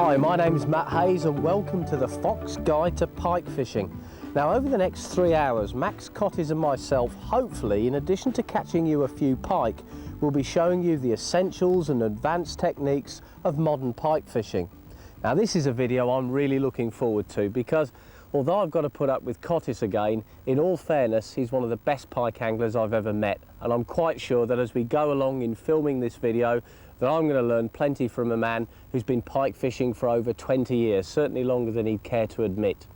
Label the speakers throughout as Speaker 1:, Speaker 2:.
Speaker 1: Hi, my name's Matt Hayes and welcome to the Fox Guide to Pike Fishing. Now over the next 3 hours, Max Cotties and myself, hopefully, in addition to catching you a few pike, will be showing you the essentials and advanced techniques of modern pike fishing. Now this is a video I'm really looking forward to because although I've got to put up with Cottis again, in all fairness, he's one of the best pike anglers I've ever met, and I'm quite sure that as we go along in filming this video that I'm going to learn plenty from a man who's been pike fishing for over 20 years, certainly longer than he'd care to admit.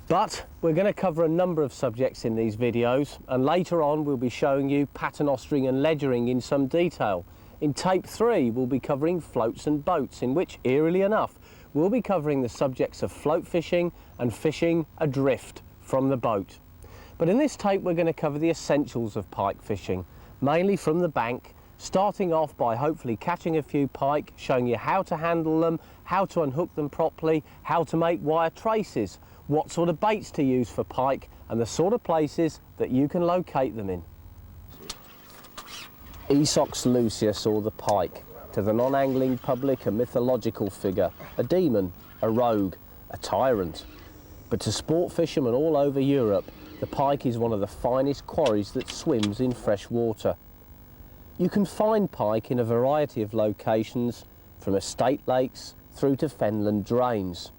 Speaker 1: But we're going to cover a number of subjects in these videos, and later on we'll be showing you paternostering and ledgering in some detail. In tape 3 we'll be covering floats and boats, in which, eerily enough, we'll be covering the subjects of float fishing and fishing adrift from the boat. But in this tape we're going to cover the essentials of pike fishing, mainly from the bank, starting off by hopefully catching a few pike, showing you how to handle them, how to unhook them properly, how to make wire traces, what sort of baits to use for pike, and the sort of places that you can locate them in. Esox Lucius, or the pike, to the non-angling public a mythological figure, a demon, a rogue, a tyrant. But to sport fishermen all over Europe, the pike is one of the finest quarries that swims in fresh water. You can find pike in a variety of locations, from estate lakes through to fenland drains.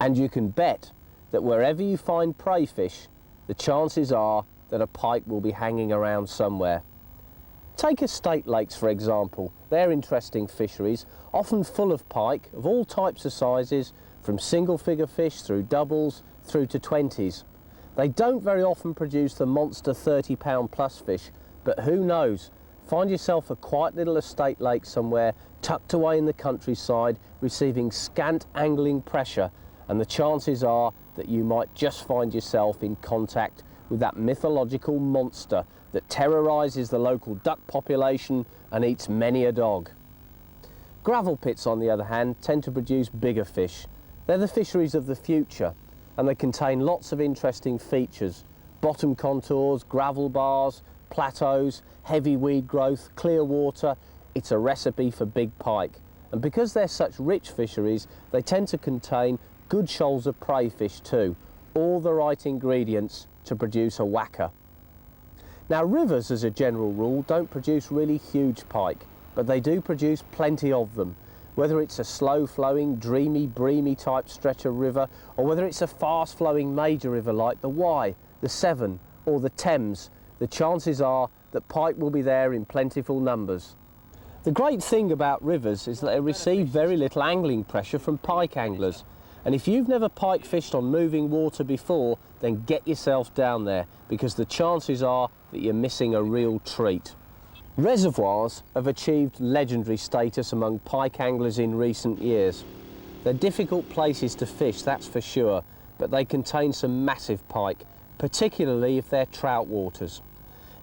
Speaker 1: And you can bet that wherever you find prey fish, the chances are that a pike will be hanging around somewhere. Take estate lakes for example. They're interesting fisheries, often full of pike of all types of sizes, from single figure fish through doubles through to 20s. They don't very often produce the monster 30-pound plus fish, but who knows? Find yourself a quiet little estate lake somewhere tucked away in the countryside, receiving scant angling pressure, and the chances are that you might just find yourself in contact with that mythological monster that terrorises the local duck population and eats many a dog. Gravel pits, on the other hand, tend to produce bigger fish. They're the fisheries of the future, and they contain lots of interesting features: bottom contours, gravel bars, plateaus, heavy weed growth, clear water. It's a recipe for big pike, and because they're such rich fisheries, they tend to contain good shoals of prey fish too, all the right ingredients to produce a whacker. Now rivers, as a general rule, don't produce really huge pike, but they do produce plenty of them. Whether it's a slow-flowing, dreamy, breamy type stretch of river, or whether it's a fast-flowing major river like the Wye, the Severn or the Thames, the chances are that pike will be there in plentiful numbers. The great thing about rivers is that they receive very little angling pressure from pike anglers, and if you've never pike fished on moving water before, then get yourself down there, because the chances are that you're missing a real treat. Reservoirs have achieved legendary status among pike anglers in recent years. They're difficult places to fish, that's for sure, but they contain some massive pike, particularly if they're trout waters.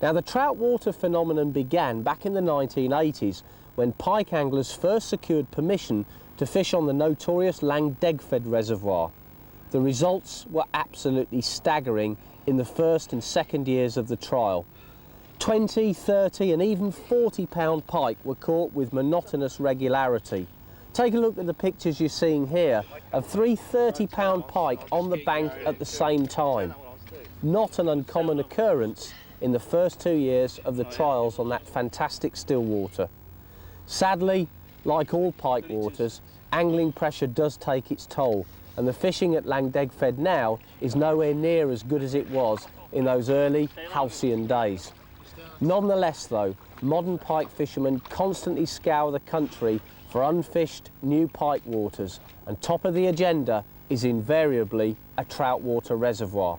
Speaker 1: Now the trout water phenomenon began back in the 1980s when pike anglers first secured permission to fish on the notorious Langdegfed reservoir. The results were absolutely staggering in the first and second years of the trial. 20, 30 and even 40-pound pike were caught with monotonous regularity. Take a look at the pictures you're seeing here of 3 30-pound pike on the bank at the same time. Not an uncommon occurrence in the first 2 years of the trials on that fantastic still water. Sadly, like all pike waters, angling pressure does take its toll, and the fishing at Langdegfed now is nowhere near as good as it was in those early halcyon days. Nonetheless though, modern pike fishermen constantly scour the country for unfished new pike waters, and top of the agenda is invariably a trout water reservoir.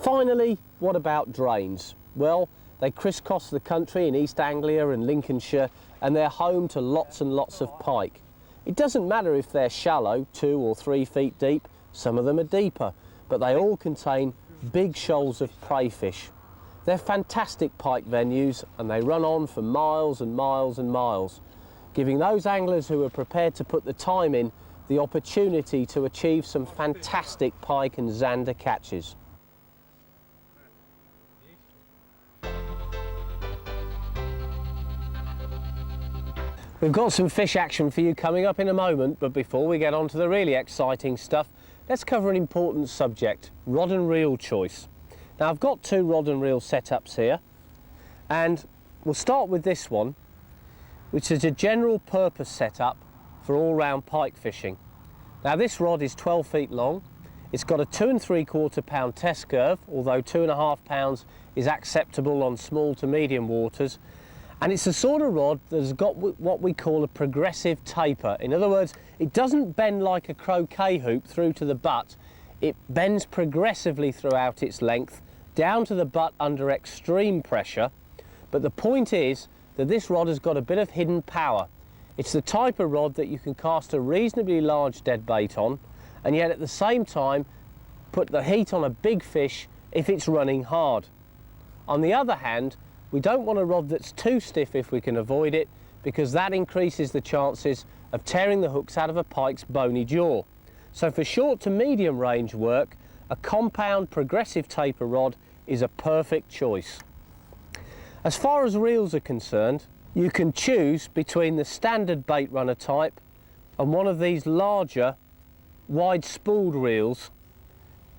Speaker 1: Finally, what about drains? Well, they crisscross the country in East Anglia and Lincolnshire, and they're home to lots and lots of pike. It doesn't matter if they're shallow, 2 or 3 feet deep, some of them are deeper, but they all contain big shoals of prey fish. They're fantastic pike venues, and they run on for miles and miles and miles, giving those anglers who are prepared to put the time in the opportunity to achieve some fantastic pike and zander catches. We've got some fish action for you coming up in a moment, but before we get on to the really exciting stuff, let's cover an important subject, rod and reel choice. Now I've got two rod and reel setups here, and we'll start with this one, which is a general purpose setup for all-round pike fishing. Now this rod is 12 feet long, it's got a 2 3/4 pound test curve, although 2.5 pounds is acceptable on small to medium waters. And it's a sort of rod that's got what we call a progressive taper. In other words, it doesn't bend like a croquet hoop through to the butt. It bends progressively throughout its length, down to the butt under extreme pressure. But the point is that this rod has got a bit of hidden power. It's the type of rod that you can cast a reasonably large dead bait on, and yet at the same time put the heat on a big fish if it's running hard. On the other hand, we don't want a rod that's too stiff if we can avoid it, because that increases the chances of tearing the hooks out of a pike's bony jaw. So for short to medium range work, a compound progressive taper rod is a perfect choice. As far as reels are concerned, you can choose between the standard bait runner type and one of these larger wide spooled reels,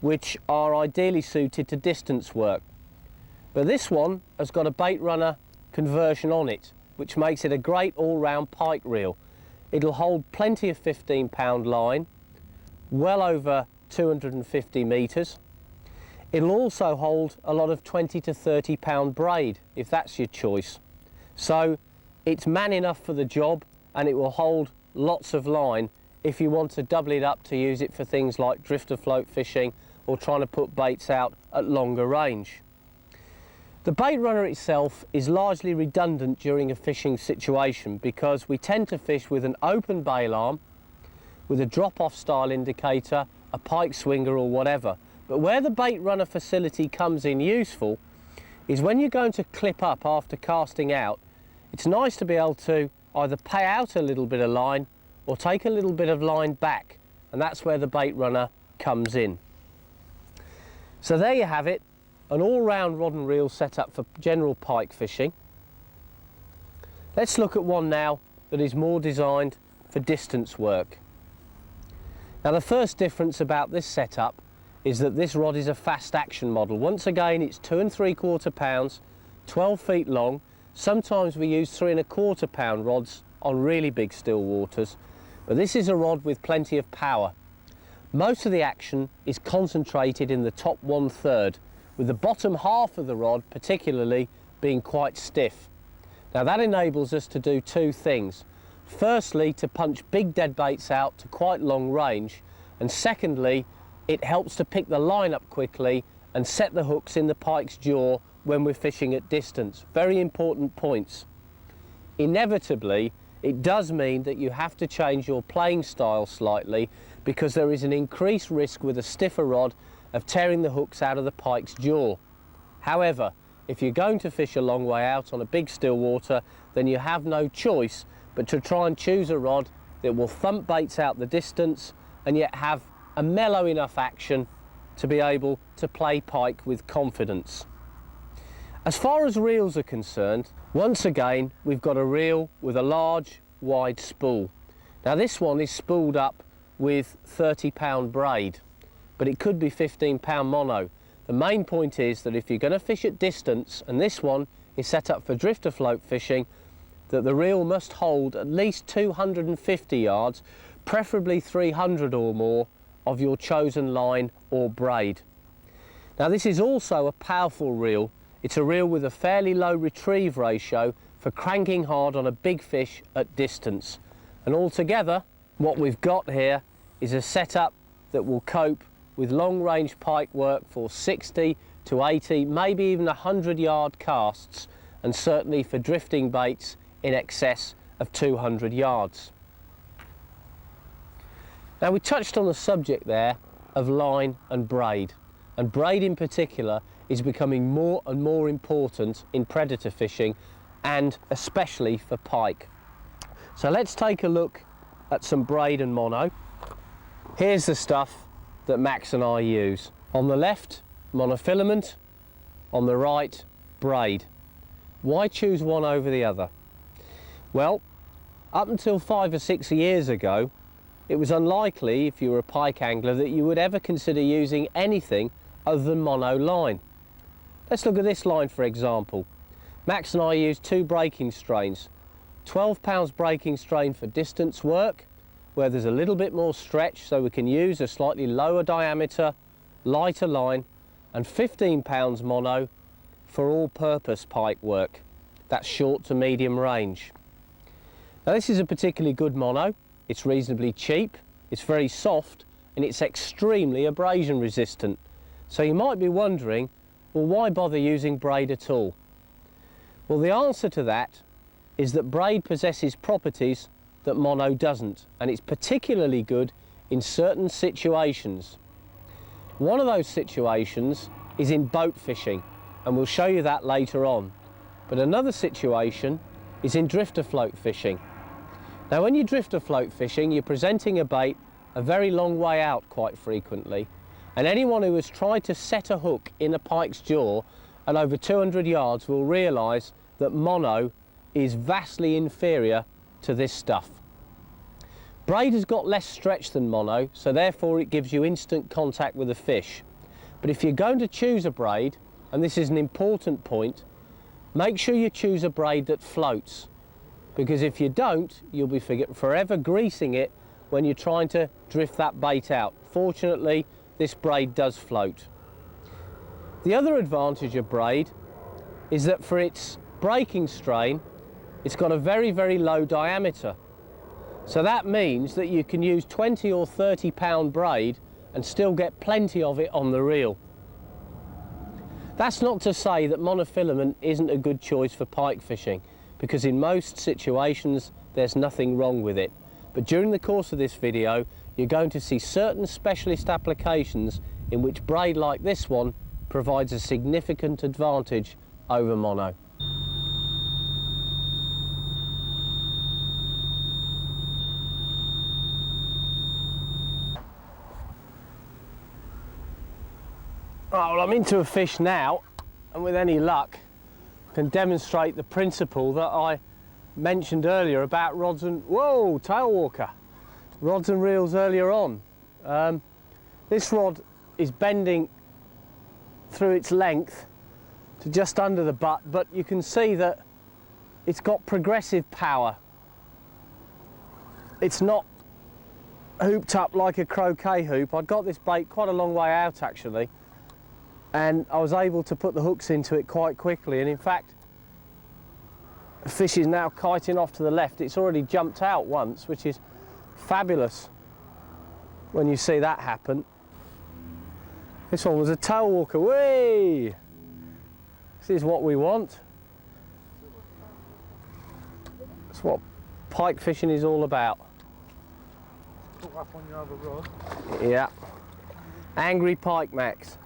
Speaker 1: which are ideally suited to distance work. But this one has got a bait runner conversion on it, which makes it a great all-round pike reel. It'll hold plenty of 15-pound line, well over 250 metres. It'll also hold a lot of 20 to 30-pound braid, if that's your choice. So it's man enough for the job, and it will hold lots of line if you want to double it up to use it for things like drifter float fishing or trying to put baits out at longer range. The bait runner itself is largely redundant during a fishing situation because we tend to fish with an open bail arm, with a drop-off style indicator, a pike swinger or whatever. But where the bait runner facility comes in useful is when you're going to clip up after casting out. It's nice to be able to either pay out a little bit of line or take a little bit of line back, and that's where the bait runner comes in. So there you have it. An all-round rod and reel setup for general pike fishing. Let's look at one now that is more designed for distance work. Now the first difference about this setup is that this rod is a fast action model. Once again, it's 2 3/4 pounds, 12 feet long. Sometimes we use 3 1/4 pound rods on really big still waters, but this is a rod with plenty of power. Most of the action is concentrated in the top 1/3, with the bottom half of the rod particularly being quite stiff. Now that enables us to do two things. Firstly, to punch big dead baits out to quite long range, and secondly, it helps to pick the line up quickly and set the hooks in the pike's jaw when we're fishing at distance. Very important points. Inevitably, it does mean that you have to change your playing style slightly, because there is an increased risk with a stiffer rod of tearing the hooks out of the pike's jaw. However, if you're going to fish a long way out on a big still water, then you have no choice but to try and choose a rod that will thump baits out the distance and yet have a mellow enough action to be able to play pike with confidence. As far as reels are concerned, once again we've got a reel with a large wide spool. Now this one is spooled up with 30-pound braid, but it could be 15-pound mono. The main point is that if you're going to fish at distance, and this one is set up for drifter float fishing, that the reel must hold at least 250 yards, preferably 300 or more, of your chosen line or braid. Now this is also a powerful reel. It's a reel with a fairly low retrieve ratio for cranking hard on a big fish at distance. And altogether, what we've got here is a setup that will cope with long-range pike work for 60 to 80, maybe even 100-yard casts, and certainly for drifting baits in excess of 200 yards. Now we touched on the subject there of line and braid in particular is becoming more and more important in predator fishing, and especially for pike. So let's take a look at some braid and mono. Here's the stuff that Max and I use. On the left, monofilament. On the right, braid. Why choose one over the other? Well, Up until 5 or 6 years ago, it was unlikely, if you were a pike angler, that you would ever consider using anything other than mono line. Let's look at this line for example. Max and I used 2 breaking strains. 12 pounds breaking strain for distance work, where there's a little bit more stretch, so we can use a slightly lower diameter, lighter line, and 15 pounds mono for all-purpose pike work. That's short to medium range. Now this is a particularly good mono. It's reasonably cheap, it's very soft, and it's extremely abrasion resistant. So you might be wondering, well, why bother using braid at all? Well, the answer to that is that braid possesses properties that mono doesn't, and it's particularly good in certain situations. One of those situations is in boat fishing, and we'll show you that later on. But another situation is in drifter float fishing. Now when you drifter float fishing, you're presenting a bait a very long way out quite frequently, and anyone who has tried to set a hook in a pike's jaw at over 200 yards will realise that mono is vastly inferior to this stuff. Braid has got less stretch than mono, so therefore it gives you instant contact with the fish. But if you're going to choose a braid, and this is an important point, make sure you choose a braid that floats, because if you don't, you'll be forever greasing it when you're trying to drift that bait out. Fortunately, this braid does float. The other advantage of braid is that for its breaking strain, it's got a very, very low diameter. So that means that you can use 20 or 30 pound braid and still get plenty of it on the reel. That's not to say that monofilament isn't a good choice for pike fishing, because in most situations there's nothing wrong with it. But during the course of this video, you're going to see certain specialist applications in which braid like this one provides a significant advantage over mono. Right, well, I'm into a fish now, and with any luck I can demonstrate the principle that I mentioned earlier about rods and, whoa, tailwalker, rods and reels earlier on. This rod is bending through its length to just under the butt, but you can see that it's got progressive power. It's not hooped up like a croquet hoop. I'd got this bait quite a long way out actually, and I was able to put the hooks into it quite quickly, and in fact the fish is now kiting off to the left. It's already jumped out once, which is fabulous when you see that happen. This one was a tailwalker. Whee! This is what we want. That's what pike fishing is all about.
Speaker 2: Put up on your other rod.
Speaker 1: Yeah. Angry pike, Max.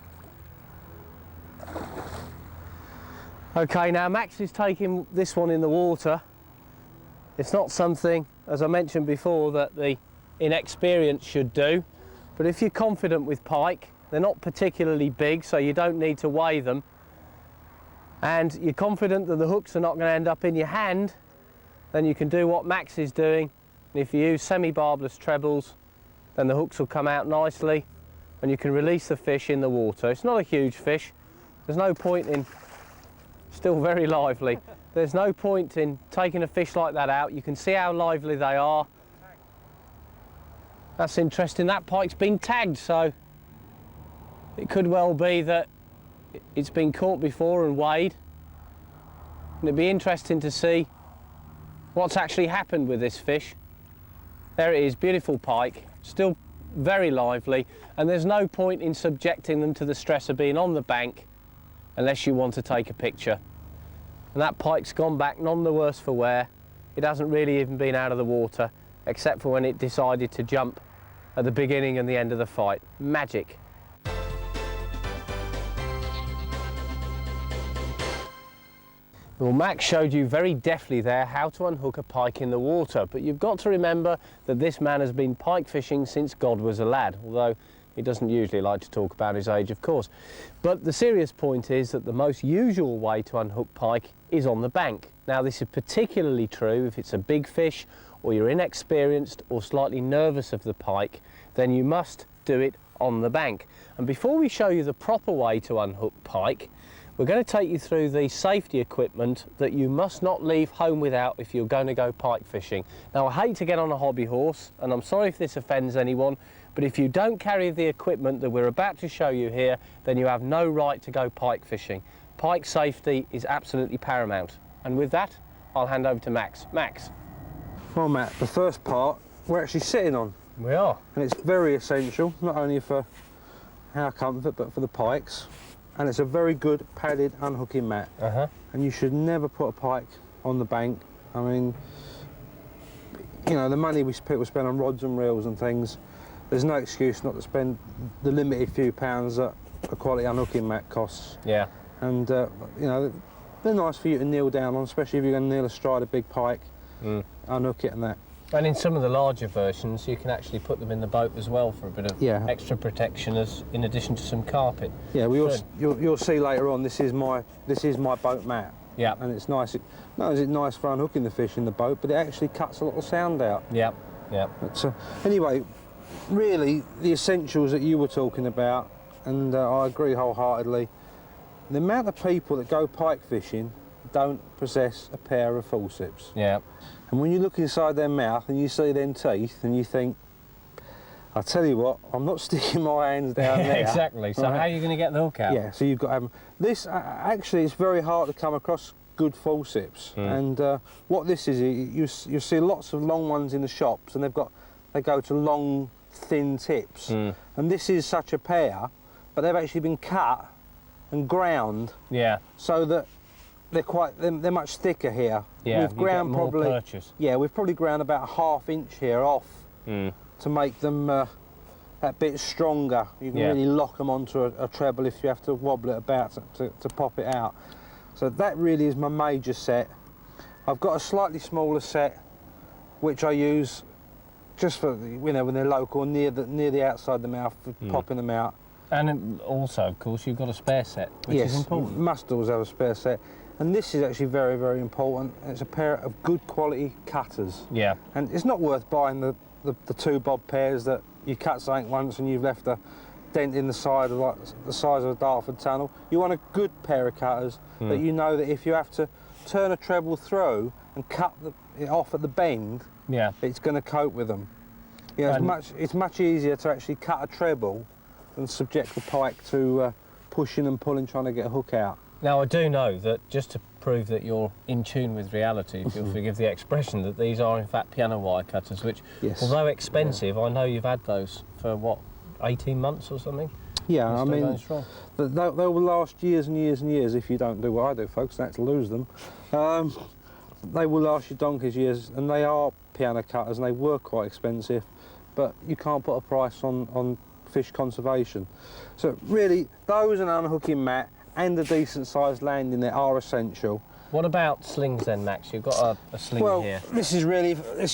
Speaker 1: Okay, now Max is taking this one in the water. It's not something, as I mentioned before, that the inexperienced should do, but if you're confident with pike, they're not particularly big, so you don't need to weigh them, and you're confident that the hooks are not going to end up in your hand, then you can do what Max is doing. And if you use semi-barbless trebles, then the hooks will come out nicely and you can release the fish in the water. It's not a huge fish. There's no point in, still very lively, there's no point in taking a fish like that out. You can see how lively they are. That's interesting, that pike's been tagged, so it could well be that it's been caught before and weighed. And it'd be interesting to see what's actually happened with this fish. There it is, beautiful pike, still very lively, and there's no point in subjecting them to the stress of being on the bank unless you want to take a picture. And that pike's gone back none the worse for wear. It hasn't really even been out of the water, except for when it decided to jump at the beginning and the end of the fight. Magic. Well, Max showed you very deftly there how to unhook a pike in the water, but you've got to remember that this man has been pike fishing since God was a lad, although he doesn't usually like to talk about his age, of course. But the serious point is that the most usual way to unhook pike is on the bank. Now, this is particularly true if it's a big fish or you're inexperienced or slightly nervous of the pike, then you must do it on the bank. And before we show you the proper way to unhook pike, we're going to take you through the safety equipment that you must not leave home without if you're going to go pike fishing. Now, I hate to get on a hobby horse, and I'm sorry if this offends anyone, but if you don't carry the equipment that we're about to show you here, then you have no right to go pike fishing. Pike safety is absolutely paramount. And with that, I'll hand over to Max. Max.
Speaker 2: Well, Matt, the first part we're actually sitting on.
Speaker 1: We are.
Speaker 2: And it's very essential, not only for our comfort, but for the pikes. And it's a very good padded unhooking mat. And you should never put a pike on the bank. I mean, you know, the money people spend on rods and reels and things, there's no excuse not to spend the limited few pounds that a quality unhooking mat costs.
Speaker 1: Yeah.
Speaker 2: And, you know, they're nice for you to kneel down on, especially if you're going to kneel astride a big pike, unhook it and that.
Speaker 1: And in some of the larger versions, you can actually put them in the boat as well for a bit of extra protection, as in addition to some carpet.
Speaker 2: Yeah, you'll see later on. This is my boat mat.
Speaker 1: Yeah.
Speaker 2: And it's nice. Not only is it nice for unhooking the fish in the boat, but it actually cuts a little sound out.
Speaker 1: Yeah. Yeah.
Speaker 2: But, anyway, really the essentials that you were talking about, and I agree wholeheartedly. The amount of people that go pike fishing don't possess a pair of forceps.
Speaker 1: Yeah.
Speaker 2: And when you look inside their mouth and you see them teeth and you think, I'll tell you what, I'm not sticking my hands down there.
Speaker 1: Exactly. So how are you going to get the hook out?
Speaker 2: Yeah, so you've got to have them. This, actually, it's very hard to come across good forceps. And what this is, you see lots of long ones in the shops, and they go to long, thin tips. And this is such a pair, but they've actually been cut and ground. Yeah. So that they're much thicker here.
Speaker 1: Yeah,
Speaker 2: we've ground
Speaker 1: more
Speaker 2: probably.
Speaker 1: purchase.
Speaker 2: Yeah, we've probably ground about a ½ inch here off to make them that bit stronger. You can really lock them onto a treble if you have to wobble it about to pop it out. So that really is my major set. I've got a slightly smaller set, which I use just for, you know, when they're local, near the outside of the mouth, for popping them out. And
Speaker 1: also, of course, you've got a spare set, which is important.
Speaker 2: You must always have a spare set. And this is actually very, very important. It's a pair of good quality cutters. Yeah. And it's not worth buying the 2 bob pairs that you cut something once and you've left a dent in the side of, like, the size of a Dartford tunnel. You want a good pair of cutters that you know that if you have to turn a treble through and cut it off at the bend, it's going to cope with them. You know, it's much easier to actually cut a treble than subject the pike to pushing and pulling, trying to get a hook out.
Speaker 1: Now, I do know that, just to prove that you're in tune with reality, if you'll forgive the expression, that these are in fact piano wire cutters, which, although expensive, I know you've had those for, what, 18 months or something?
Speaker 2: Yeah, I mean, they will last years and years and years if you don't do what I do, folks, that's to lose them. They will last you donkey's years, and they are piano cutters, and they were quite expensive, but you can't put a price on fish conservation. So really, those and an unhooking mat and a decent sized landing net are essential.
Speaker 1: What about slings then, Max? You've got a sling here.
Speaker 2: Well, this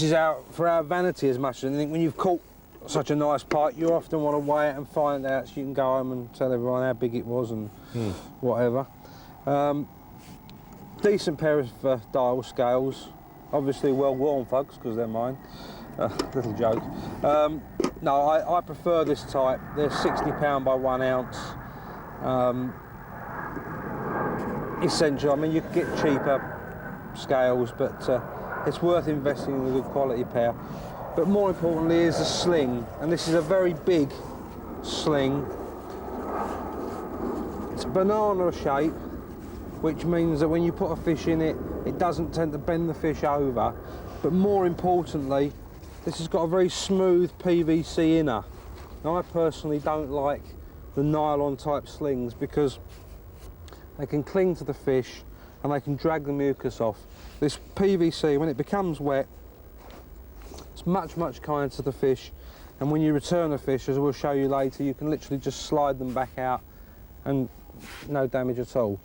Speaker 2: is out for our vanity as much as anything. When you've caught such a nice pike, you often want to weigh it and find out so you can go home and tell everyone how big it was and whatever. Decent pair of dial scales, obviously well worn, folks, because they're mine. Little joke. No, I prefer this type. They're £60 by 1 ounce. Essential. I mean, you can get cheaper scales, but it's worth investing in a good quality pair. But more importantly is the sling, and this is a very big sling. It's banana shape, which means that when you put a fish in it, it doesn't tend to bend the fish over. But more importantly, this has got a very smooth PVC inner. Now, I personally don't like the nylon type slings because they can cling to the fish and they can drag the mucus off. This PVC, when it becomes wet, it's much, much kinder to the fish, and when you return the fish, as we'll show you later, you can literally just slide them back out and no damage at all.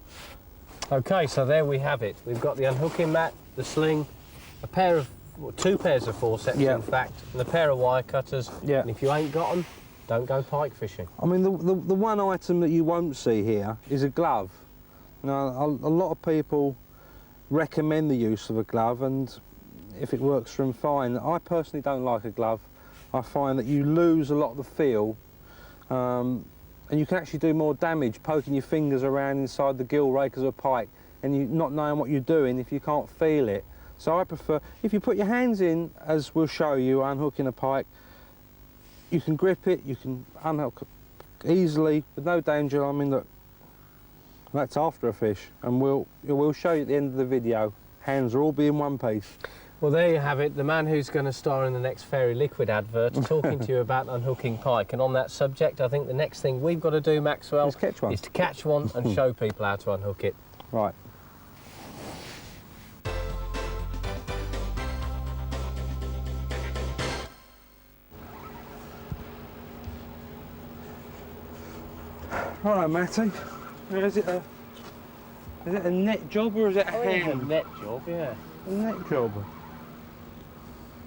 Speaker 1: Okay, so there we have it. We've got the unhooking mat, the sling, a pair of, well, 2 pairs of forceps in fact, and a pair of wire cutters. Yeah. And if you ain't got them, don't go pike fishing.
Speaker 2: I mean, the one item that you won't see here is a glove. Now, a lot of people recommend the use of a glove, and if it works for them, fine. I personally don't like a glove. I find that you lose a lot of the feel, and you can actually do more damage poking your fingers around inside the gill rakers of a pike and you not knowing what you're doing if you can't feel it. So I prefer, if you put your hands in, as we'll show you unhooking a pike, you can grip it, you can unhook it easily with no danger. I mean, look, that's after a fish, and we'll show you at the end of the video. Hands will all be in one piece.
Speaker 1: Well, there you have it, the man who's going to star in the next Fairy Liquid advert talking to you about unhooking pike. And on that subject, I think the next thing we've got to do, Maxwell,
Speaker 2: is to
Speaker 1: catch one and show people how to unhook it.
Speaker 2: Right. Right, Matty. Is it a net job or is it a hand?
Speaker 1: A net job, yeah.
Speaker 2: A net job.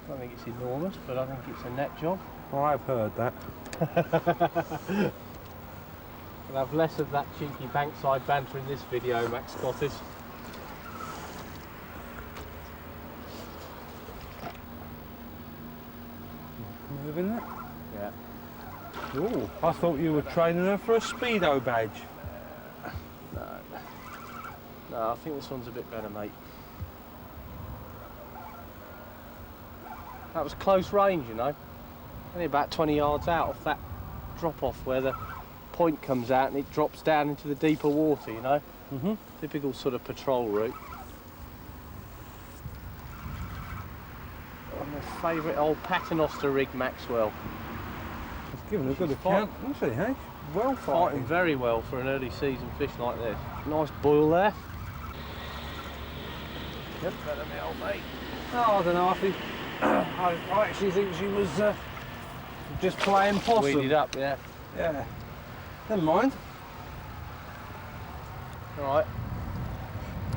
Speaker 1: I don't think it's enormous, but I think it's a net job.
Speaker 2: Oh, I've heard that.
Speaker 1: We'll have less of that cheeky bankside banter in this video, Max Scottis.
Speaker 2: Moving that?
Speaker 1: Yeah.
Speaker 2: Ooh, I thought you were training her for a Speedo badge.
Speaker 1: No, I think this one's a bit better, mate. That was close range, you know. Only about 20 yards out off that drop-off where the point comes out and it drops down into the deeper water, you know.
Speaker 2: Mm-hmm.
Speaker 1: Typical sort of patrol route. My favourite old paternoster rig, Maxwell.
Speaker 2: It's given a good account, isn't he, hey? Well
Speaker 1: Fighting very well for an early season fish like this. Nice boil there. Yep, better me old mate.
Speaker 2: Oh, I don't know, I actually think she was just playing possum.
Speaker 1: Weeded up, yeah.
Speaker 2: Yeah. Never mind.
Speaker 1: Alright.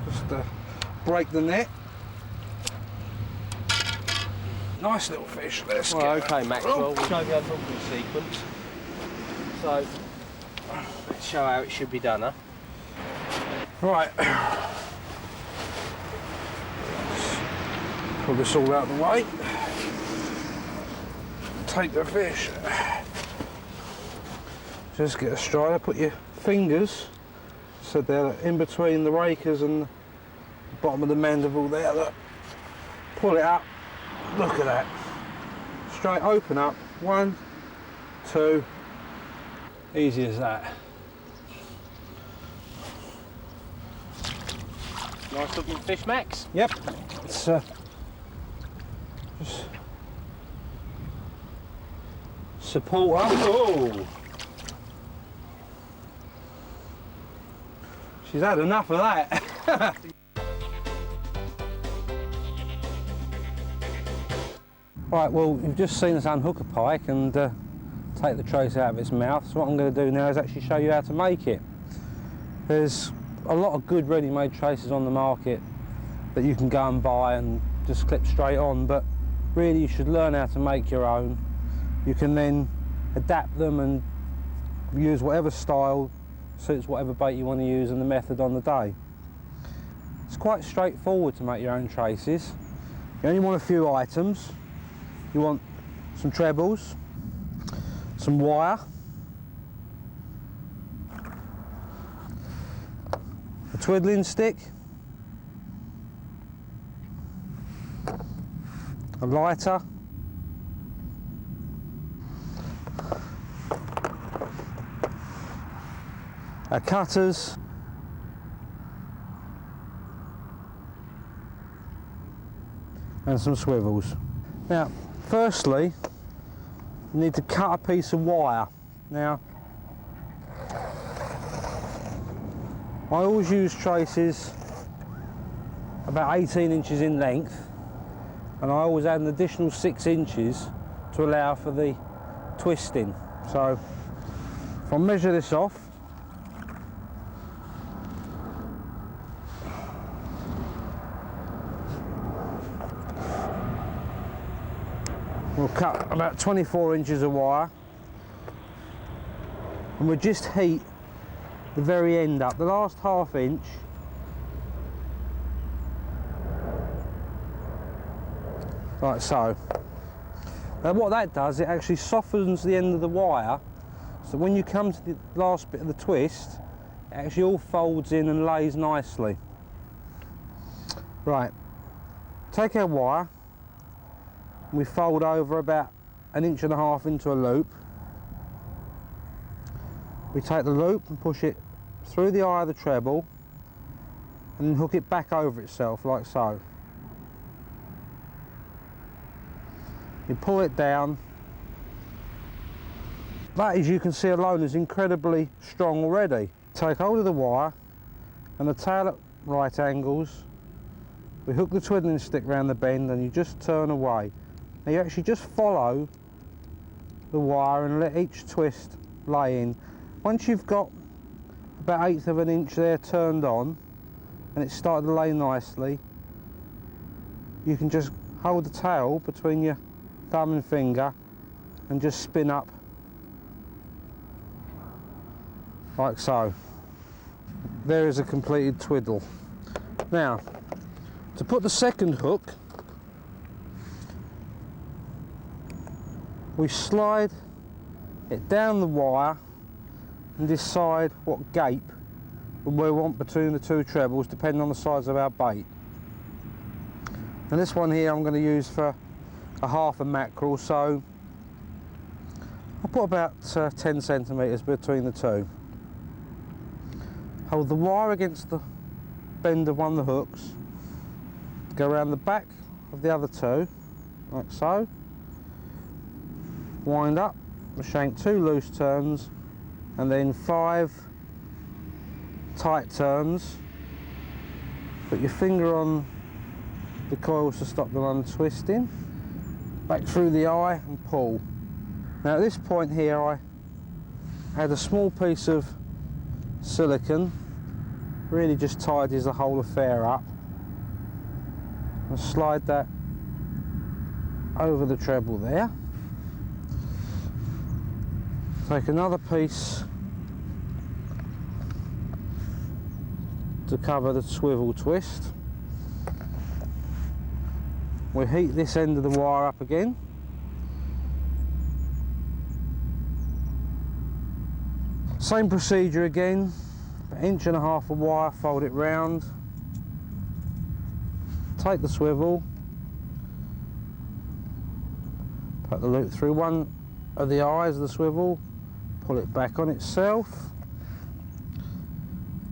Speaker 2: Just break the net. Nice little fish. Let's
Speaker 1: Well,
Speaker 2: get
Speaker 1: okay, Maxwell, we'll show you the unhooking sequence. So, let's show how it should be done, huh?
Speaker 2: Right. Pull this all out of the way. Take the fish. Just get a strider, put your fingers so they're in between the rakers and the bottom of the mandible there. Look. Pull it up. Look at that. Straight open up. 1, 2. Easy as that.
Speaker 1: Nice looking fish, Max.
Speaker 2: Yep. It's just support up. Oh. She's had enough of that. Right, well, you've just seen us unhook a pike and take the trace out of its mouth. So what I'm going to do now is actually show you how to make it. There's a lot of good ready-made traces on the market that you can go and buy and just clip straight on, but really you should learn how to make your own. You can then adapt them and use whatever style suits whatever bait you want to use and the method on the day. It's quite straightforward to make your own traces. You only want a few items. You want some trebles, some wire, a twiddling stick, a lighter, our cutters, and some swivels. Now, firstly, you need to cut a piece of wire. Now, I always use traces about 18 inches in length, and I always add an additional 6 inches to allow for the twisting. So, if I measure this off, we'll cut about 24 inches of wire, and we'll just heat the very end up. The last ½ inch like so. Now what that does, it actually softens the end of the wire, so when you come to the last bit of the twist, it actually all folds in and lays nicely. Right, take our wire, and we fold over about 1.5 inches into a loop. We take the loop and push it through the eye of the treble and then hook it back over itself like so. You pull it down. That, as you can see alone, is incredibly strong already. Take hold of the wire and the tail at right angles. We hook the twiddling stick round the bend and you just turn away. Now you actually just follow the wire and let each twist lay in. Once you've got about 1/8 of an inch there turned on and it's started to lay nicely, you can just hold the tail between your thumb and finger and just spin up like so. There is a completed twiddle. Now, to put the second hook, we slide it down the wire and decide what gape we want between the two trebles depending on the size of our bait. And this one here I'm going to use for a 1/2 mackerel, so I'll put about 10 centimetres between the two. Hold the wire against the bend of one of the hooks, go around the back of the other two like so, wind up, shank 2 loose turns and then 5 tight turns. Put your finger on the coils to stop them untwisting, back through the eye and pull. Now at this point here I had a small piece of silicone, really just tidies the whole affair up, and slide that over the treble there. Take another piece to cover the swivel twist. We heat this end of the wire up again. Same procedure again, 1.5 inches of wire, fold it round, take the swivel, put the loop through one of the eyes of the swivel, pull it back on itself,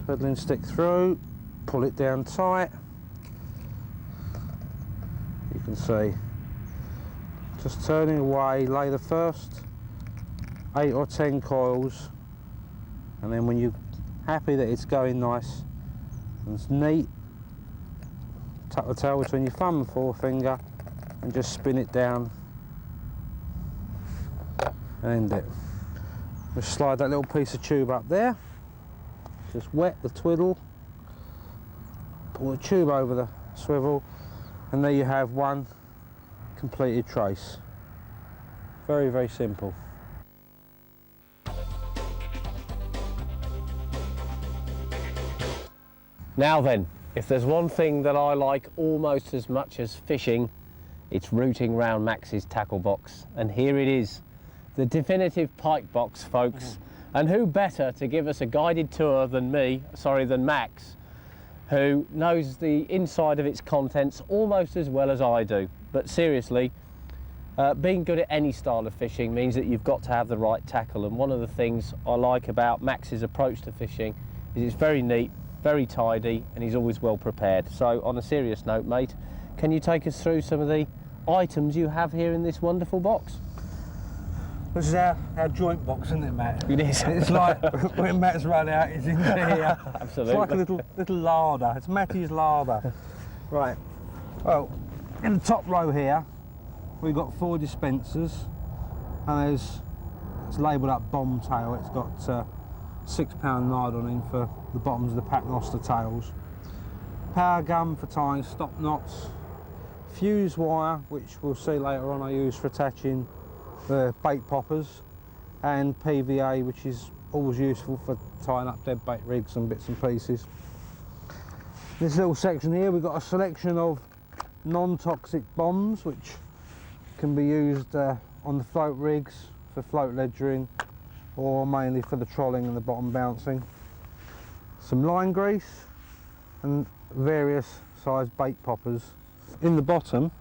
Speaker 2: twiddling stick through, pull it down tight. You can see, just turning away, lay the first 8 or 10 coils, and then when you're happy that it's going nice and it's neat, tuck the tail between your thumb and forefinger and just spin it down and end it. Just slide that little piece of tube up there, just wet the twiddle, pull the tube over the swivel, and there you have one completed trace. Very, very simple.
Speaker 1: Now then, if there's one thing that I like almost as much as fishing, it's rooting round Max's tackle box. And here it is, the definitive pike box, folks. And who better to give us a guided tour than Max, who knows the inside of its contents almost as well as I do. But seriously, being good at any style of fishing means that you've got to have the right tackle. And one of the things I like about Max's approach to fishing is it's very neat, very tidy, and he's always well prepared. So on a serious note, mate, can you take us through some of the items you have here in this wonderful box?
Speaker 2: This is our joint box, isn't it, Matt?
Speaker 1: It is.
Speaker 2: It's like when Matt's run out, it's into here.
Speaker 1: Absolutely.
Speaker 2: It's like a little larder. It's Matty's larder. Right. Well, in the top row here, we've got 4 dispensers, and it's labelled up bomb tail. It's got £6 nylon in for the bottoms of the paternoster tails, power gun for tying stop knots, fuse wire, which we'll see later on I use for attaching the bait poppers, and PVA, which is always useful for tying up dead bait rigs and bits and pieces. This little section here, we've got a selection of non-toxic bombs which can be used on the float rigs for float ledgering or mainly for the trolling and the bottom bouncing. Some line grease and various size bait poppers. In the bottom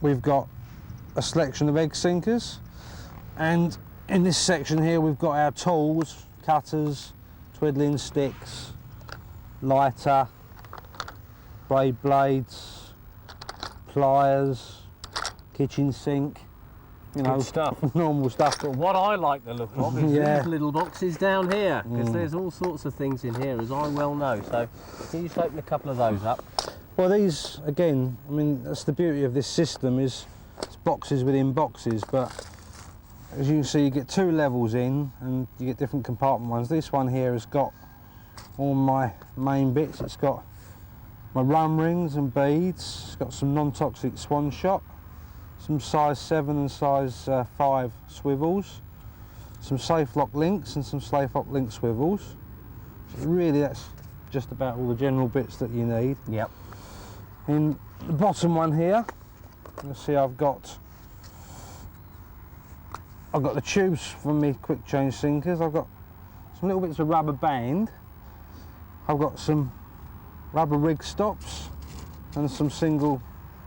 Speaker 2: we've got a selection of egg sinkers, and in this section here we've got our tools, cutters, twiddling sticks, lighter, braid blades, pliers, kitchen sink, you know,
Speaker 1: good stuff.
Speaker 2: normal stuff.
Speaker 1: But what I like the look of is
Speaker 2: Yeah.
Speaker 1: these little boxes down here, because there's all sorts of things in here, as I well know. So can you just open a couple of those up?
Speaker 2: Well, these, again, I mean, that's the beauty of this system, is it's boxes within boxes, but as you can see, you get two levels in and you get different compartment ones. This one here has got all my main bits. It's got my rum rings and beads. It's got some non-toxic swan shot, some size 7 and size 5 swivels, some safe lock links and some safe lock link swivels. So really that's just about all the general bits that you need.
Speaker 1: Yep.
Speaker 2: In the bottom one here, you'll see I've got the tubes from me quick change sinkers. I've got some little bits of rubber band. I've got some rubber rig stops and some single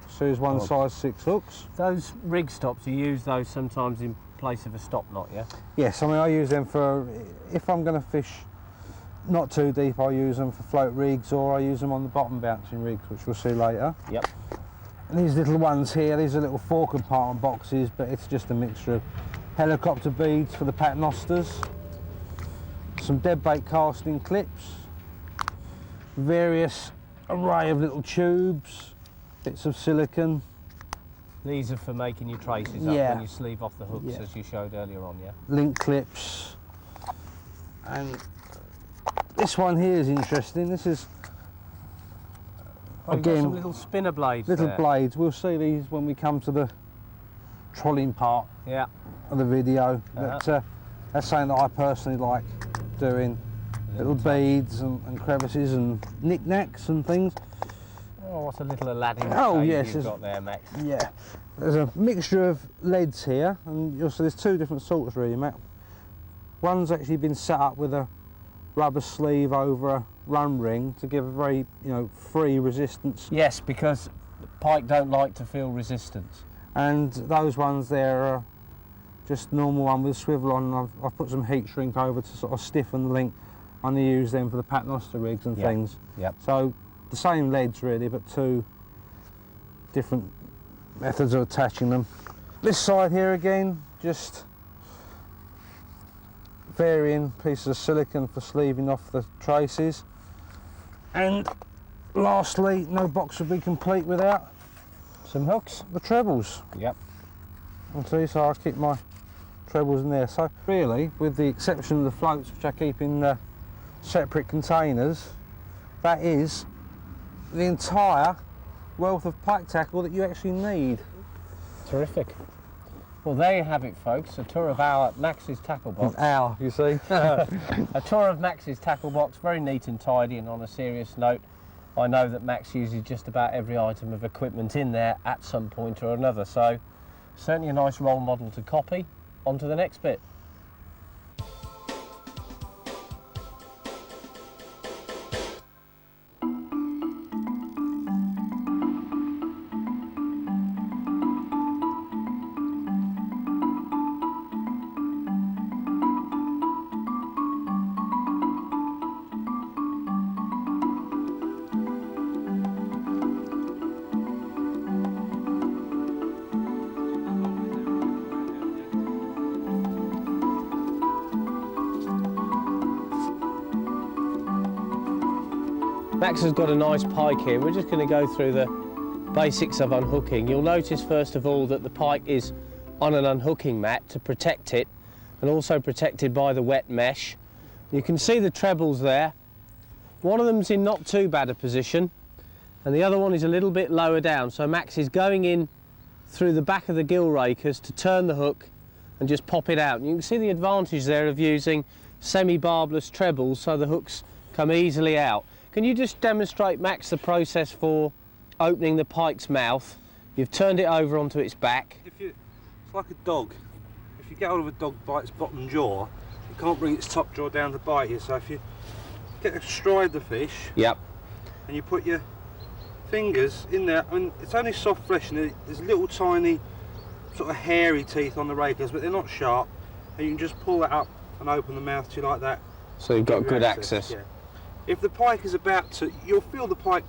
Speaker 2: series 1 size 6 hooks.
Speaker 1: Those rig stops, you use those sometimes in place of a stop knot, yeah?
Speaker 2: Yes, I mean I use them for, if I'm going to fish not too deep, I use them for float rigs, or I use them on the bottom bouncing rigs, which we'll see later.
Speaker 1: Yep.
Speaker 2: And these little ones here, these are little 4 compartment boxes, but it's just a mixture of helicopter beads for the paternosters, some dead bait casting clips, various array of little tubes, bits of silicone.
Speaker 1: These are for making your traces up when you sleeve off the hooks, as you showed earlier on, yeah?
Speaker 2: Link clips. And this one here is interesting. This is, again,
Speaker 1: some little spinner blades
Speaker 2: little
Speaker 1: there.
Speaker 2: blades. We'll see these when we come to the trolling part of the video. But that's something that I personally like doing. Little beads and crevices and knickknacks and things.
Speaker 1: Oh, what a little Aladdin
Speaker 2: yes,
Speaker 1: you've got there, Max.
Speaker 2: Yeah, there's a mixture of leads here, and you'll see there's 2 different sorts really, Matt. One's actually been set up with a rubber sleeve over a run ring to give a very, you know, free resistance.
Speaker 1: Yes, because pike don't like to feel resistance.
Speaker 2: And those ones there are just normal one with a swivel on. I've put some heat shrink over to sort of stiffen the link. I only use them for the paternoster rigs and things.
Speaker 1: Yep.
Speaker 2: So the same leads really, but 2 different methods of attaching them. This side here again, just varying pieces of silicone for sleeving off the traces. And lastly, no box would be complete without
Speaker 1: Some hooks.
Speaker 2: the trebles.
Speaker 1: Yep.
Speaker 2: And see, so I keep my trebles in there. So really, with the exception of the floats, which I keep in separate containers, that is the entire wealth of pike tackle that you actually need.
Speaker 1: Terrific. Well, there you have it, folks. A tour of our Max's tackle box.
Speaker 2: Ow, you see.
Speaker 1: A tour of Max's tackle box, very neat and tidy. And on a serious note, I know that Max uses just about every item of equipment in there at some point or another. So certainly a nice role model to copy. On to the next bit. Max has got a nice pike here. We're just going to go through the basics of unhooking. You'll notice first of all that the pike is on an unhooking mat to protect it, and also protected by the wet mesh. You can see the trebles there. One of them's in not too bad a position and the other one is a little bit lower down, so Max is going in through the back of the gill rakers to turn the hook and just pop it out. And you can see the advantage there of using semi-barbless trebles so the hooks come easily out. Can you just demonstrate, Max, the process for opening the pike's mouth You've turned it over onto its back.
Speaker 2: It's like a dog. If you get hold of a dog by its bottom jaw, it can't bring its top jaw down to bite you. So if you get astride the fish,
Speaker 1: Yep.
Speaker 2: and you put your fingers in there, I mean, it's only soft flesh and there's little tiny sort of hairy teeth on the rakers, but they're not sharp, and you can just pull that up and open the mouth to you like that.
Speaker 1: So you've got good access.
Speaker 2: Yeah. If the pike is about to, you'll feel the pike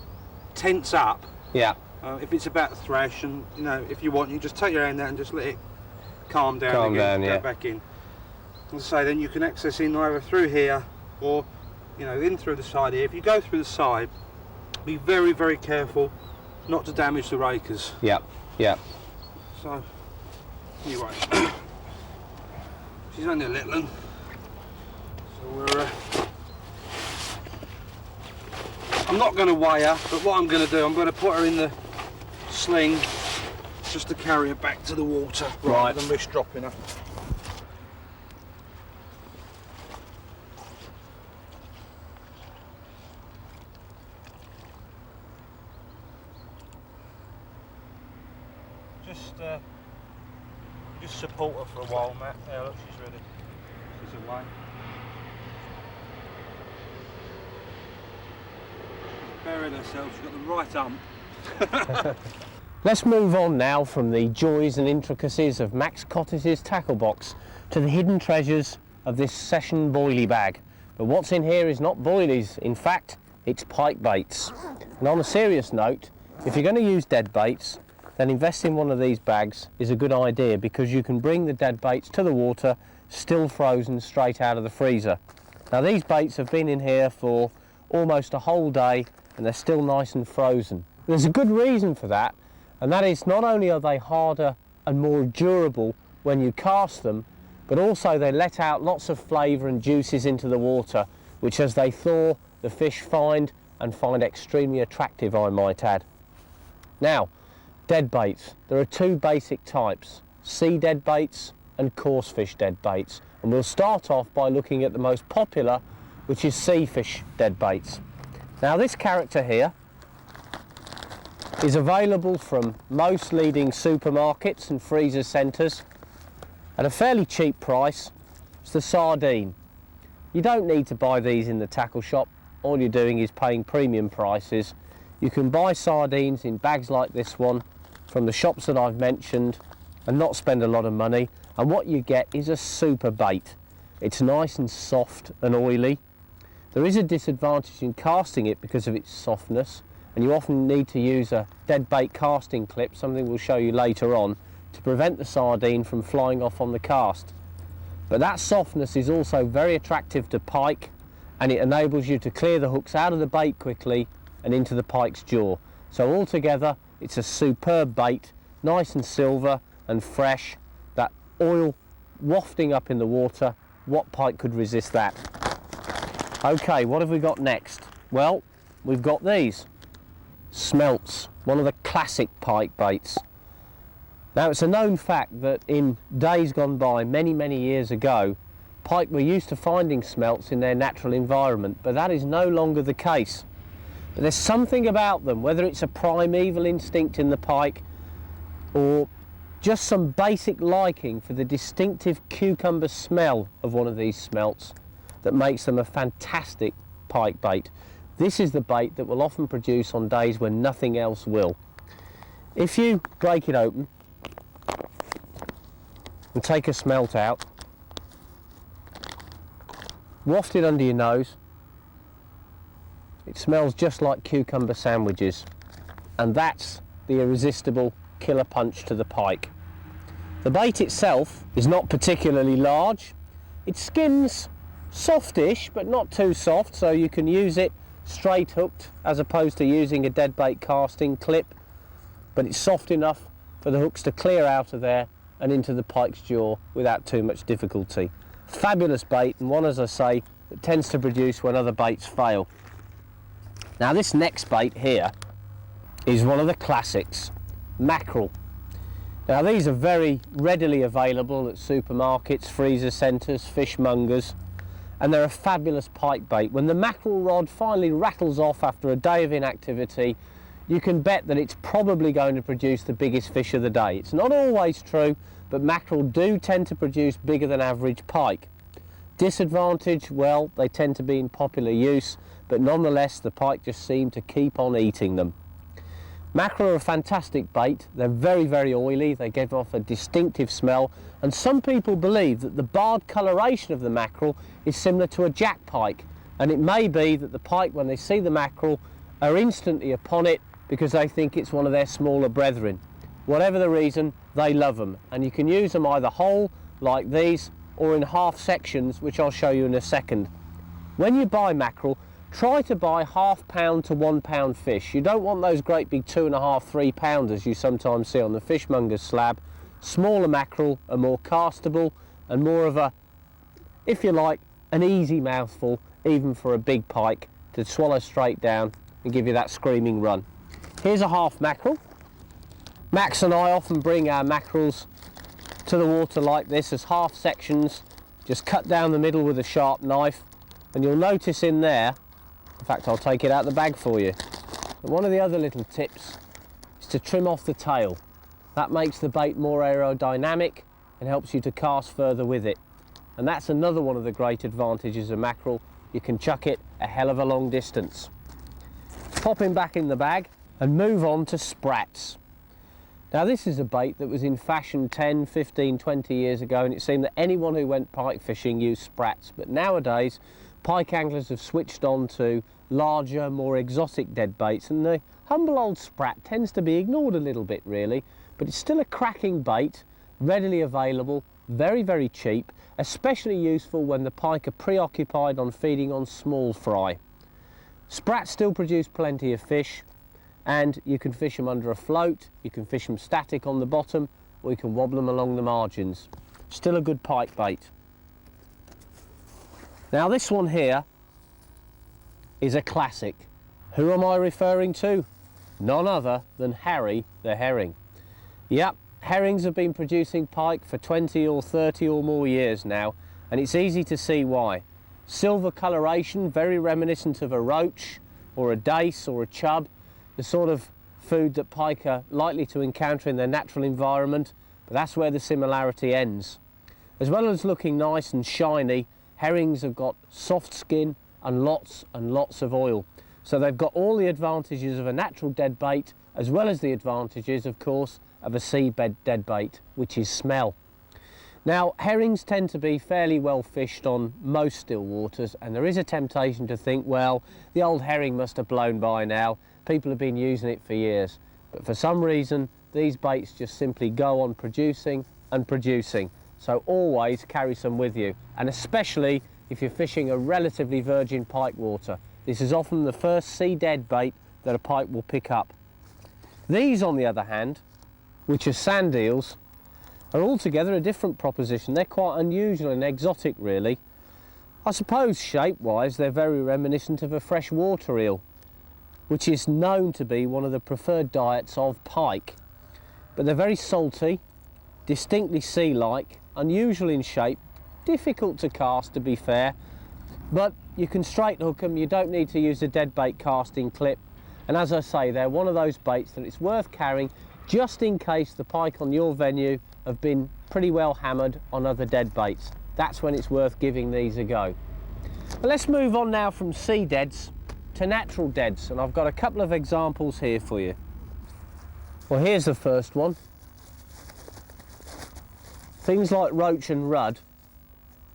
Speaker 2: tense up.
Speaker 1: Yeah.
Speaker 2: If it's about to thrash, and you know, if you want, you just take your hand out and just let it calm down
Speaker 1: Calm
Speaker 2: again,
Speaker 1: down, yeah.
Speaker 2: go back in. As I say, then you can access in either through here or, you know, in through the side here. If you go through the side, be very, very careful not to damage the rakers.
Speaker 1: Yep. Yep.
Speaker 2: So, anyway, she's only a little one. So we're. I'm not going to weigh her, but what I'm going to do, I'm going to put her in the sling just to carry her back to the water rather than risk dropping her. Just support her for a while, Matt. Yeah, look, she's ready. She's away. She's burying herself. She's got the right hump.
Speaker 1: Let's move on now from the joys and intricacies of Max Cottis's tackle box to the hidden treasures of this session boilie bag. But what's in here is not boilies. In fact, it's pike baits. And on a serious note, if you're going to use dead baits, then investing in one of these bags is a good idea, because you can bring the dead baits to the water still frozen straight out of the freezer. Now these baits have been in here for almost a whole day and they're still nice and frozen. There's a good reason for that, and that is not only are they harder and more durable when you cast them, but also they let out lots of flavour and juices into the water, which as they thaw, the fish find extremely attractive, I might add. Now, dead baits. There are two basic types, sea dead baits and coarse fish dead baits. And we'll start off by looking at the most popular, which is sea fish dead baits. Now this character here is available from most leading supermarkets and freezer centres at a fairly cheap price. It's the sardine. You don't need to buy these in the tackle shop. All you're doing is paying premium prices. You can buy sardines in bags like this one from the shops that I've mentioned and not spend a lot of money, and what you get is a super bait. It's nice and soft and oily. There is a disadvantage in casting it because of its softness, and you often need to use a dead bait casting clip, something we'll show you later on, to prevent the sardine from flying off on the cast. But that softness is also very attractive to pike, and it enables you to clear the hooks out of the bait quickly and into the pike's jaw. So altogether, it's a superb bait, nice and silver and fresh. That oil wafting up in the water, what pike could resist that? Okay, what have we got next? Well, we've got these. Smelts, one of the classic pike baits. Now it's a known fact that in days gone by, many, many years ago, pike were used to finding smelts in their natural environment, but that is no longer the case. But there's something about them, whether it's a primeval instinct in the pike or just some basic liking for the distinctive cucumber smell of one of these smelts, that makes them a fantastic pike bait. This is the bait that will often produce on days when nothing else will. If you break it open and take a smelt out, waft it under your nose, it smells just like cucumber sandwiches, and that's the irresistible killer punch to the pike. The bait itself is not particularly large. Its skin's softish, but not too soft, so you can use it straight hooked as opposed to using a dead bait casting clip, but it's soft enough for the hooks to clear out of there and into the pike's jaw without too much difficulty. Fabulous bait, and one, as I say, that tends to produce when other baits fail. Now this next bait here is one of the classics, mackerel. Now these are very readily available at supermarkets, freezer centres, fishmongers, and they're a fabulous pike bait. When the mackerel rod finally rattles off after a day of inactivity, you can bet that it's probably going to produce the biggest fish of the day. It's not always true, but mackerel do tend to produce bigger than average pike. Disadvantage, well, they tend to be in popular use, but nonetheless the pike just seem to keep on eating them. Mackerel are a fantastic bait. They're very, very oily. They give off a distinctive smell, and some people believe that the barred coloration of the mackerel is similar to a jack pike, and it may be that the pike, when they see the mackerel, are instantly upon it because they think it's one of their smaller brethren. Whatever the reason, they love them, and you can use them either whole like these or in half sections, which I'll show you in a second. When you buy mackerel, try to buy £1/2 to £1 fish. You don't want those great big 2.5, 3 pounders you sometimes see on the fishmonger's slab. Smaller mackerel are more castable and more of a, if you like, an easy mouthful, even for a big pike to swallow straight down and give you that screaming run. Here's a half mackerel. Max and I often bring our mackerels to the water like this as half sections, just cut down the middle with a sharp knife, and you'll notice in there, in fact I'll take it out of the bag for you, but one of the other little tips is to trim off the tail. That makes the bait more aerodynamic and helps you to cast further with it, and that's another one of the great advantages of mackerel. You can chuck it a hell of a long distance. Pop him back in the bag and move on to sprats. Now this is a bait that was in fashion 10, 15, 20 years ago, and it seemed that anyone who went pike fishing used sprats, but nowadays pike anglers have switched on to larger, more exotic dead baits, and the humble old sprat tends to be ignored a little bit really, but it's still a cracking bait, readily available, very, very cheap, especially useful when the pike are preoccupied on feeding on small fry. Sprats still produce plenty of fish, and you can fish them under a float, you can fish them static on the bottom, or you can wobble them along the margins. Still a good pike bait. Now this one here is a classic. Who am I referring to? None other than Harry the herring. Yep, herrings have been producing pike for 20 or 30 or more years now, and it's easy to see why. Silver coloration, very reminiscent of a roach or a dace or a chub, the sort of food that pike are likely to encounter in their natural environment, but that's where the similarity ends. As well as looking nice and shiny, herrings have got soft skin and lots of oil. So they've got all the advantages of a natural dead bait, as well as the advantages, of course, of a seabed dead bait, which is smell. Now, herrings tend to be fairly well fished on most still waters, and there is a temptation to think, well, the old herring must have blown by now. People have been using it for years. But for some reason, these baits just simply go on producing and producing. So always carry some with you, and especially if you're fishing a relatively virgin pike water. This is often the first sea dead bait that a pike will pick up. These, on the other hand, which are sand eels, are altogether a different proposition. They're quite unusual and exotic really. I suppose shape-wise they're very reminiscent of a freshwater eel, which is known to be one of the preferred diets of pike. But they're very salty, distinctly sea-like, unusual in shape, difficult to cast to be fair, but you can straight hook them, you don't need to use a dead bait casting clip, and as I say, they're one of those baits that it's worth carrying just in case the pike on your venue have been pretty well hammered on other dead baits. That's when it's worth giving these a go. But let's move on now from sea deads to natural deads, and I've got a couple of examples here for you. Well, here's the first one. Things like roach and rudd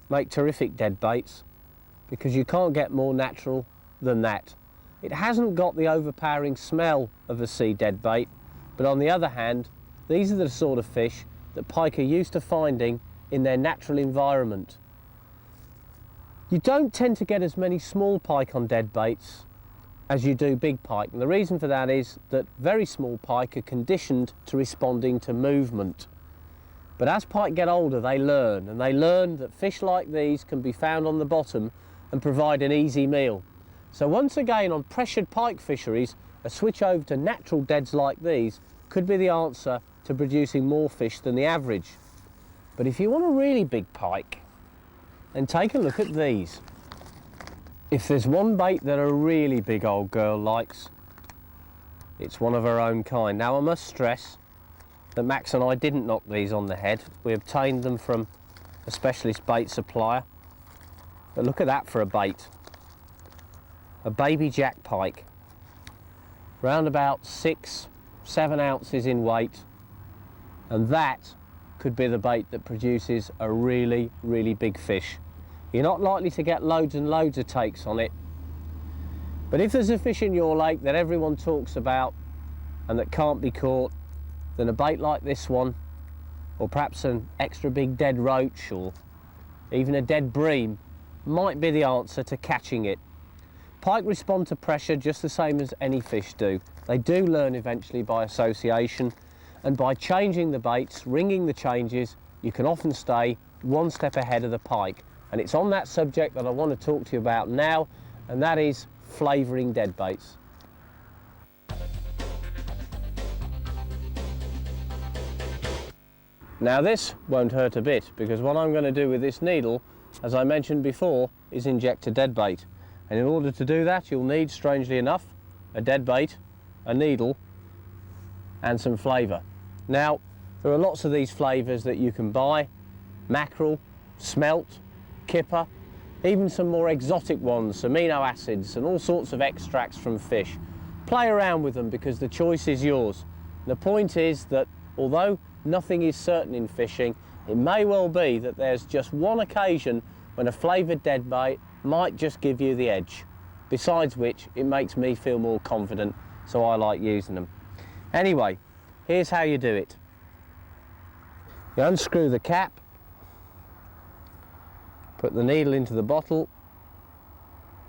Speaker 1: make terrific dead baits because you can't get more natural than that. It hasn't got the overpowering smell of a sea dead bait, but on the other hand, these are the sort of fish that pike are used to finding in their natural environment. You don't tend to get as many small pike on dead baits as you do big pike, and the reason for that is that very small pike are conditioned to responding to movement. But as pike get older, they learn, and they learn that fish like these can be found on the bottom and provide an easy meal. So once again, on pressured pike fisheries, a switch over to natural deads like these could be the answer to producing more fish than the average. But if you want a really big pike, then take a look at these. If there's one bait that a really big old girl likes, It's one of our own kind. Now I must stress that Max and I didn't knock these on the head. We obtained them from a specialist bait supplier. But look at that for a bait. A baby jack pike. Round about 6-7 ounces in weight. And that could be the bait that produces a really, really big fish. You're not likely to get loads and loads of takes on it. But if there's a fish in your lake that everyone talks about and that can't be caught, then a bait like this one, or perhaps an extra big dead roach or even a dead bream, might be the answer to catching it. Pike respond to pressure just the same as any fish do. They do learn eventually by association, and by changing the baits, ringing the changes, you can often stay one step ahead of the pike. And it's on that subject that I want to talk to you about now, and that is flavouring dead baits. Now this won't hurt a bit, because what I'm going to do with this needle, as I mentioned before, is inject a dead bait. And in order to do that, you'll need, strangely enough, a dead bait, a needle, and some flavour. Now, there are lots of these flavours that you can buy: mackerel, smelt, kipper, even some more exotic ones, amino acids and all sorts of extracts from fish. Play around with them because the choice is yours. The point is that although nothing is certain in fishing, it may well be that there's just one occasion when a flavoured dead bait might just give you the edge. Besides which, it makes me feel more confident, so I like using them. Anyway, here's how you do it. You unscrew the cap, put the needle into the bottle,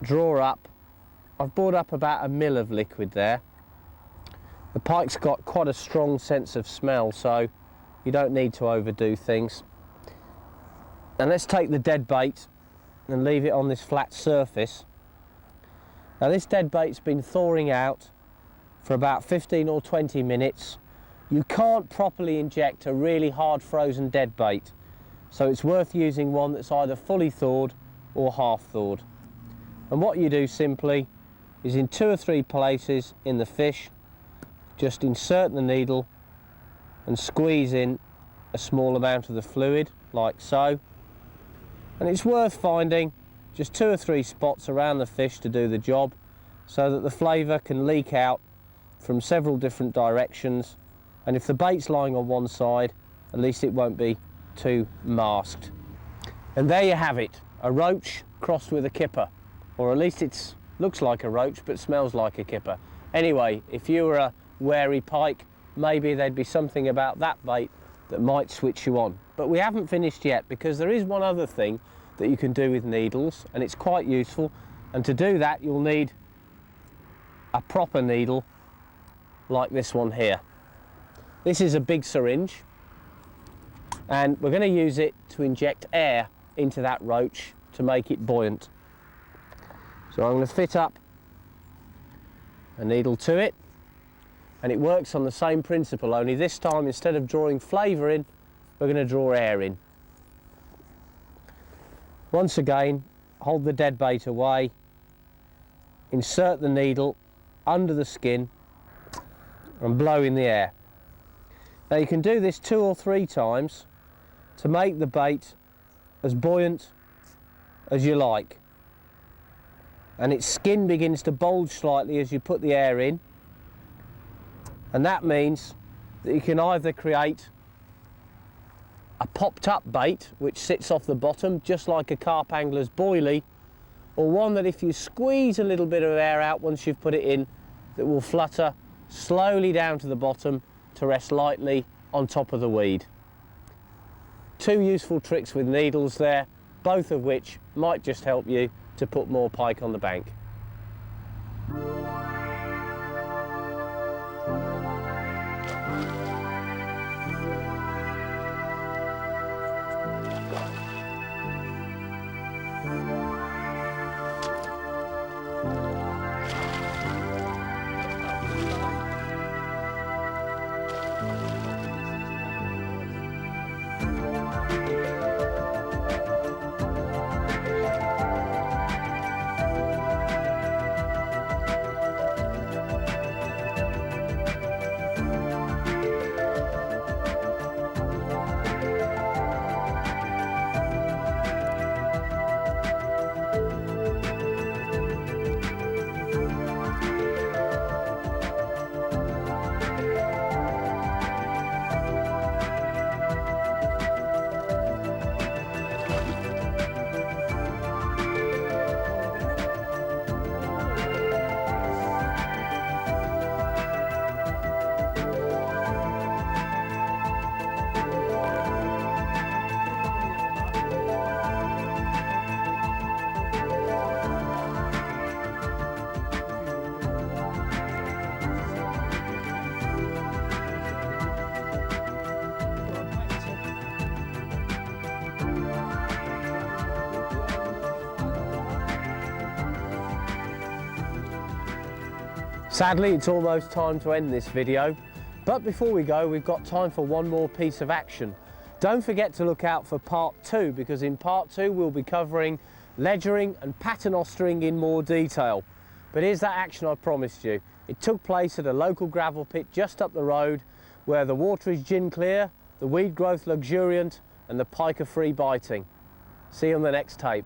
Speaker 1: draw up. I've brought up about 1 ml of liquid there. The pike's got quite a strong sense of smell, so you don't need to overdo things. And let's take the dead bait and leave it on this flat surface. Now this dead bait's been thawing out for about 15 or 20 minutes. You can't properly inject a really hard frozen dead bait, so it's worth using one that's either fully thawed or half thawed. And what you do simply is, in 2 or 3 places in the fish, just insert the needle and squeeze in a small amount of the fluid, like so. And it's worth finding just 2 or 3 spots around the fish to do the job, so that the flavour can leak out from several different directions. And if the bait's lying on one side, at least it won't be too masked. And there you have it, a roach crossed with a kipper, or at least it looks like a roach but smells like a kipper. Anyway, if you were a wary pike, maybe there'd be something about that bait that might switch you on. But we haven't finished yet, because there is one other thing that you can do with needles, and it's quite useful. And to do that, you'll need a proper needle like this one here. This is a big syringe, and we're going to use it to inject air into that roach to make it buoyant. So I'm going to fit up a needle to it, and it works on the same principle, only this time, instead of drawing flavour in, we're going to draw air in. Once again, hold the dead bait away, insert the needle under the skin and blow in the air. Now you can do this 2 or 3 times to make the bait as buoyant as you like. And its skin begins to bulge slightly as you put the air in. And that means that you can either create a popped up bait which sits off the bottom just like a carp angler's boilie, or one that, if you squeeze a little bit of air out once you've put it in, that will flutter slowly down to the bottom to rest lightly on top of the weed. 2 useful tricks with needles there, both of which might just help you to put more pike on the bank. Sadly, it's almost time to end this video, but before we go, we've got time for one more piece of action. Don't forget to look out for part 2, because in part 2 we'll be covering ledgering and paternostering in more detail. But here's that action I promised you. It took place at a local gravel pit just up the road, where the water is gin clear, the weed growth luxuriant, and the pike are free biting. See you on the next tape.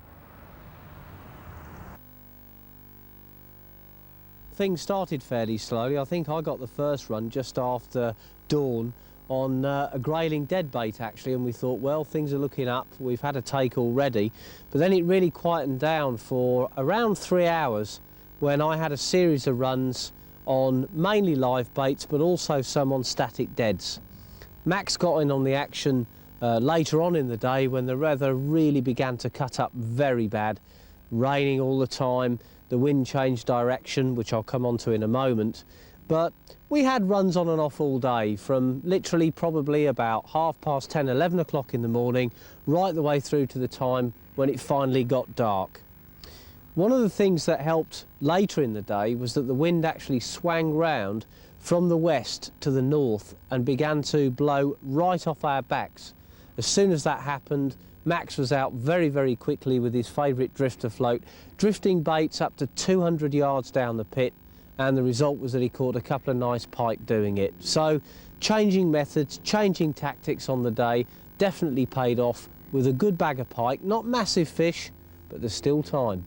Speaker 1: Things started fairly slowly. I think I got the first run just after dawn on a grayling deadbait actually, and we thought, well, things are looking up, we've had a take already. But then it really quietened down for around 3 hours when I had a series of runs on mainly live baits, but also some on static deads. Max got in on the action later on in the day when the weather really began to cut up very bad, raining all the time, the wind changed direction, which I'll come on to in a moment. But we had runs on and off all day, from literally probably about 10:30, 11 o'clock in the morning, right the way through to the time when it finally got dark. One of the things that helped later in the day was that the wind actually swang round from the west to the north and began to blow right off our backs. As soon as that happened, Max was out very, very quickly with his favourite drifter float, drifting baits up to 200 yards down the pit, and the result was that he caught a couple of nice pike doing it. So changing methods, changing tactics on the day definitely paid off with a good bag of pike. Not massive fish, but there's still time.